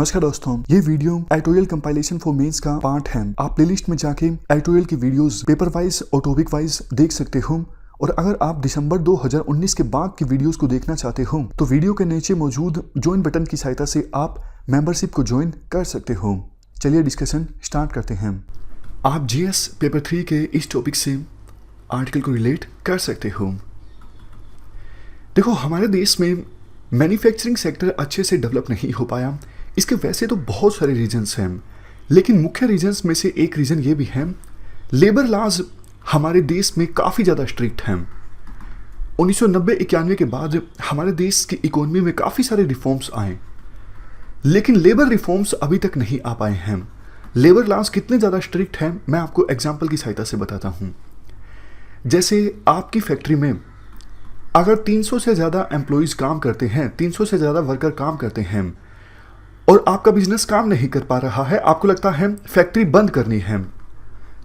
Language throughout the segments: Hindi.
नमस्कार दोस्तों, ये video editorial compilation for mains का पार्ट है। आप प्लेलिस्ट में जाके एडिटोरियल की वीडियोस पेपर वाइज और टॉपिक वाइज देख सकते हो। और अगर आप दिसंबर 2019 के बाद की वीडियोस को देखना चाहते हो तो वीडियो के नीचे मौजूद ज्वाइन बटन की सहायता से आप मेंबरशिप को ज्वाइन कर सकते हो। चलिए डिस्कशन स्टार्ट करते हैं। आप जीएस पेपर 3 के इस टॉपिक से आर्टिकल को रिलेट कर सकते हो। देखो, हमारे देश में मैन्युफैक्चरिंग सेक्टर अच्छे से डेवलप नहीं हो पाया। इसके वैसे तो बहुत सारे रीजंस हैं, लेकिन मुख्य रीजंस में से एक रीज़न ये भी है, लेबर लॉज हमारे देश में काफ़ी ज़्यादा स्ट्रिक्ट हैं। 1990-91 के बाद हमारे देश की इकोनॉमी में काफ़ी सारे रिफॉर्म्स आए, लेकिन लेबर रिफॉर्म्स अभी तक नहीं आ पाए हैं। लेबर लॉज कितने ज़्यादा स्ट्रिक्ट हैं, मैं आपको एग्जाम्पल की सहायता से बताता हूँ। जैसे आपकी फैक्ट्री में अगर 300 से ज़्यादा एम्प्लॉयज़ काम करते हैं, 300 से ज़्यादा वर्कर काम करते हैं और आपका बिजनेस काम नहीं कर पा रहा है, आपको लगता है फैक्ट्री बंद करनी है,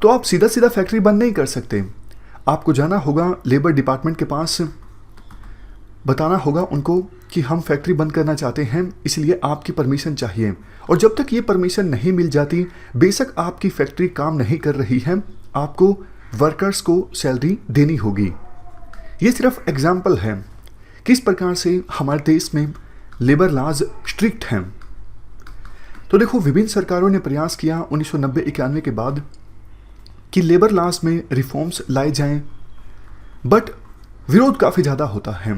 तो आप सीधा सीधा फैक्ट्री बंद नहीं कर सकते। आपको जाना होगा लेबर डिपार्टमेंट के पास, बताना होगा उनको कि हम फैक्ट्री बंद करना चाहते हैं, इसलिए आपकी परमिशन चाहिए। और जब तक ये परमिशन नहीं मिल जाती, बेशक आपकी फैक्ट्री काम नहीं कर रही है, आपको वर्कर्स को सैलरी देनी होगी। ये सिर्फ एग्जाम्पल है किस प्रकार से हमारे देश में लेबर लॉज स्ट्रिक्ट हैं। तो देखो, विभिन्न सरकारों ने प्रयास किया 1990-91 के बाद कि लेबर लॉज में रिफॉर्म्स लाए जाएं, बट विरोध काफ़ी ज़्यादा होता है।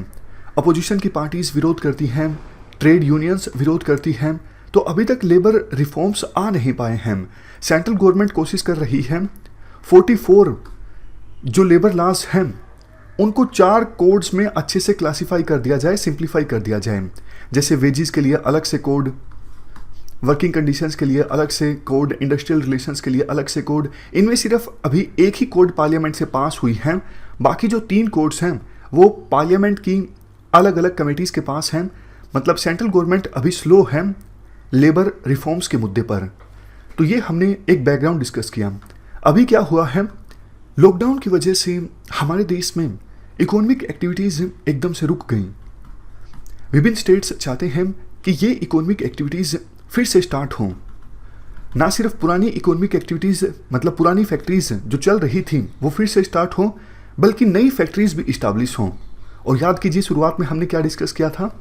अपोजिशन की पार्टीज़ विरोध करती हैं, ट्रेड यूनियंस विरोध करती हैं, तो अभी तक लेबर रिफॉर्म्स आ नहीं पाए हैं। सेंट्रल गवर्नमेंट कोशिश कर रही है 44 जो लेबर लॉज हैं उनको 4 कोड्स में अच्छे से क्लासिफाई कर दिया जाए, सिंप्लीफाई कर दिया जाए। जैसे वेजेस के लिए अलग से कोड, वर्किंग कंडीशंस के लिए अलग से कोड, इंडस्ट्रियल रिलेशंस के लिए अलग से कोड। इनमें सिर्फ अभी एक ही कोड पार्लियामेंट से पास हुई है, बाकी जो 3 कोड्स हैं वो पार्लियामेंट की अलग अलग कमेटीज़ के पास हैं। मतलब सेंट्रल गवर्नमेंट अभी स्लो है लेबर रिफॉर्म्स के मुद्दे पर। तो ये हमने एक बैकग्राउंड डिस्कस किया। अभी क्या हुआ है, लॉकडाउन की वजह से हमारे देश में इकोनॉमिक एक्टिविटीज़ एकदम से रुक गई। विभिन्न स्टेट्स चाहते हैं कि ये इकोनॉमिक एक्टिविटीज़ फिर से स्टार्ट हों। ना सिर्फ पुरानी इकोनॉमिक एक्टिविटीज़ मतलब पुरानी फैक्ट्रीज़ जो चल रही थी वो फिर से स्टार्ट हों, बल्कि नई फैक्ट्रीज़ भी इस्टाब्लिश हों। और याद कीजिए, शुरुआत में हमने क्या डिस्कस किया था,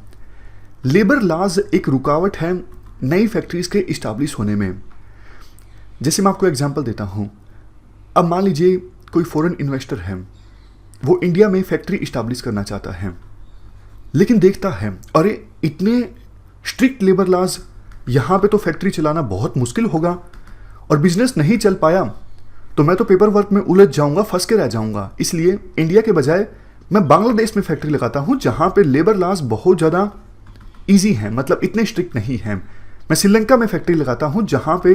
लेबर लॉज एक रुकावट है नई फैक्ट्रीज़ के इस्टाब्लिश होने में। जैसे मैं आपको एग्जांपल देता हूँ। अब मान लीजिए कोई फॉरेन इन्वेस्टर है, वो इंडिया में फैक्ट्री इस्टाब्लिश करना चाहता है, लेकिन देखता है अरे इतने स्ट्रिक्ट लेबर लॉज, यहाँ पे तो फैक्ट्री चलाना बहुत मुश्किल होगा और बिजनेस नहीं चल पाया तो मैं तो पेपर वर्क में उलझ जाऊंगा, फंस के रह जाऊंगा। इसलिए इंडिया के बजाय मैं बांग्लादेश में फैक्ट्री लगाता हूँ जहाँ पे लेबर लॉज बहुत ज़्यादा ईजी है, मतलब इतने स्ट्रिक्ट नहीं है। मैं श्रीलंका में फैक्ट्री लगाता हूँ जहाँ पे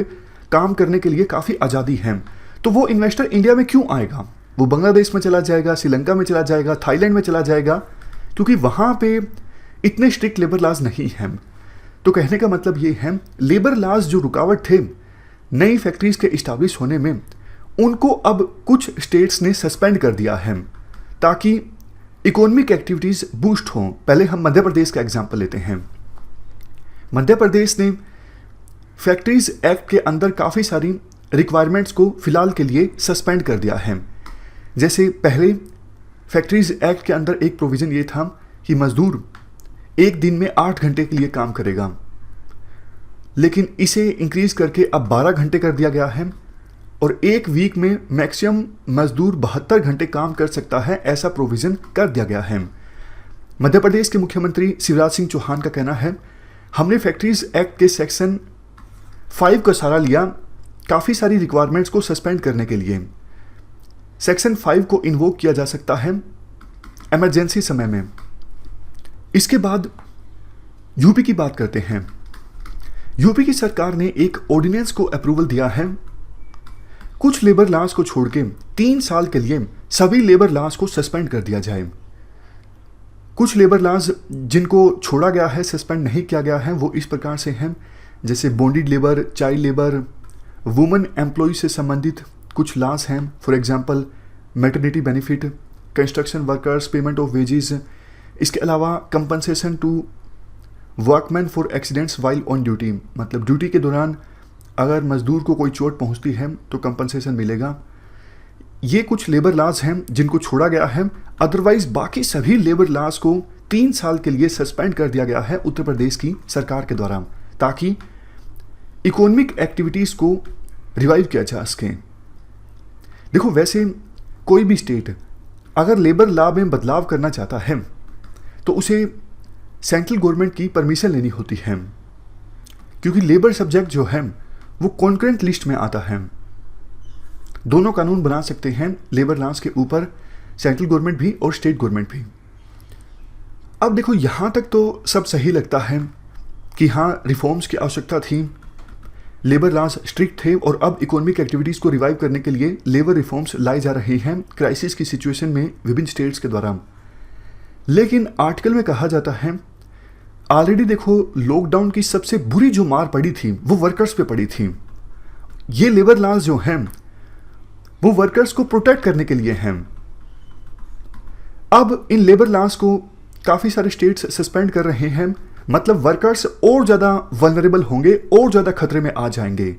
काम करने के लिए काफ़ी आज़ादी है। तो वो इन्वेस्टर इंडिया में क्यों आएगा? वो बांग्लादेश में चला जाएगा, श्रीलंका में चला जाएगा, थाईलैंड में चला जाएगा, क्योंकि वहाँ पे इतने स्ट्रिक्ट लेबर लॉज नहीं हैं। तो कहने का मतलब ये है, लेबर लॉज जो रुकावट थे नई फैक्ट्रीज के इस्टाब्लिश होने में, उनको अब कुछ स्टेट्स ने सस्पेंड कर दिया है ताकि इकोनॉमिक एक्टिविटीज़ बूस्ट हों। पहले हम मध्य प्रदेश का एग्जांपल लेते हैं। मध्य प्रदेश ने फैक्ट्रीज एक्ट के अंदर काफ़ी सारी रिक्वायरमेंट्स को फिलहाल के लिए सस्पेंड कर दिया है। जैसे पहले फैक्ट्रीज एक्ट के अंदर एक प्रोविज़न ये था कि मजदूर एक दिन में 8 घंटे के लिए काम करेगा, लेकिन इसे इंक्रीज करके अब 12 घंटे कर दिया गया है और एक वीक में मैक्सिमम मजदूर 72 घंटे काम कर सकता है, ऐसा प्रोविज़न कर दिया गया है। मध्य प्रदेश के मुख्यमंत्री शिवराज सिंह चौहान का कहना है, हमने फैक्ट्रीज एक्ट के सेक्शन 5 का सहारा लिया काफ़ी सारी रिक्वायरमेंट्स को सस्पेंड करने के लिए। सेक्शन 5 को इन्वोक किया जा सकता है इमरजेंसी समय में। इसके बाद यूपी की बात करते हैं। यूपी की सरकार ने एक ऑर्डिनेंस को अप्रूवल दिया है, कुछ लेबर लॉज को छोड़ के 3 साल के लिए सभी लेबर लॉज को सस्पेंड कर दिया जाए। कुछ लेबर लॉज जिनको छोड़ा गया है, सस्पेंड नहीं किया गया है, वो इस प्रकार से हैं, जैसे bonded labour, child labour, women employ से संबंधित कुछ लॉज हैं। For example maternity benefit, construction workers, payment of wages. इसके अलावा compensation to workman for accidents while on duty, मतलब ड्यूटी के दौरान अगर मजदूर को कोई चोट पहुंचती है तो कंपनसेशन मिलेगा। ये कुछ लेबर लॉज हैं जिनको छोड़ा गया है। अदरवाइज बाकी सभी लेबर लॉज को 3 साल के लिए सस्पेंड कर दिया गया है उत्तर प्रदेश की सरकार के द्वारा, ताकि इकोनॉमिक एक्टिविटीज़ को रिवाइव किया जा सके। देखो, वैसे कोई भी स्टेट अगर लेबर लॉ में बदलाव करना चाहता है तो उसे सेंट्रल गवर्नमेंट की परमिशन लेनी होती है, क्योंकि लेबर सब्जेक्ट जो है वो कॉन्करेंट लिस्ट में आता है। दोनों कानून बना सकते हैं लेबर लॉज के ऊपर, सेंट्रल गवर्नमेंट भी और स्टेट गवर्नमेंट भी। अब देखो, यहाँ तक तो सब सही लगता है कि हाँ, रिफॉर्म्स की आवश्यकता थी, लेबर लॉज स्ट्रिक्ट थे और अब इकोनॉमिक एक्टिविटीज़ को रिवाइव करने के लिए लेबर रिफॉर्म्स लाई जा रही हैं क्राइसिस की सिचुएशन में विभिन्न स्टेट्स के द्वारा। लेकिन आर्टिकल में कहा जाता है ऑलरेडी देखो, लॉकडाउन की सबसे बुरी जो मार पड़ी थी वो वर्कर्स पे पड़ी थी। ये लेबर लॉज जो हैं वो वर्कर्स को प्रोटेक्ट करने के लिए हैं। अब इन लेबर लॉज को काफ़ी सारे स्टेट्स सस्पेंड कर रहे हैं, मतलब वर्कर्स और ज़्यादा वल्नरेबल होंगे और ज़्यादा खतरे में आ जाएंगे।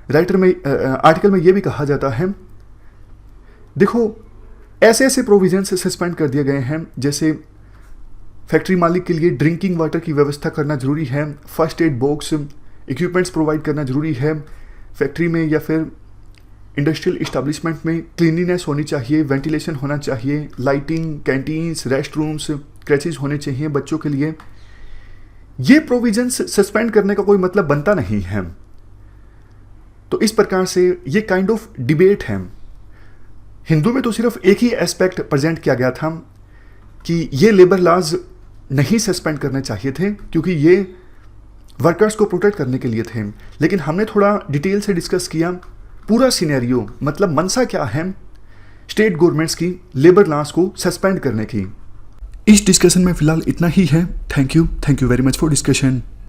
आर्टिकल में ये भी कहा जाता है, देखो, ऐसे ऐसे प्रोविजंस सस्पेंड कर दिए गए हैं, जैसे फैक्ट्री मालिक के लिए ड्रिंकिंग वाटर की व्यवस्था करना जरूरी है, first aid box equipments provide करना जरूरी है, फैक्ट्री में या फिर इंडस्ट्रियल इस्टेब्लिशमेंट में क्लीनिनेस होनी चाहिए, वेंटिलेशन होना चाहिए, लाइटिंग, कैंटीन्स, रेस्ट रूम्स, क्रैचेज होने चाहिए बच्चों के लिए। ये प्रोविजंस सस्पेंड करने का कोई मतलब बनता नहीं है। तो इस प्रकार से ये काइंड ऑफ डिबेट है। हिंदू में तो सिर्फ एक ही एस्पेक्ट प्रेजेंट किया गया था कि ये लेबर लॉज नहीं सस्पेंड करने चाहिए थे क्योंकि ये वर्कर्स को प्रोटेक्ट करने के लिए थे। लेकिन हमने थोड़ा डिटेल से डिस्कस किया पूरा सिनेरियो, मतलब मंशा क्या है स्टेट गवर्नमेंट्स की लेबर लॉज को सस्पेंड करने की। इस डिस्कशन में फिलहाल इतना ही है। Thank you very much for discussion.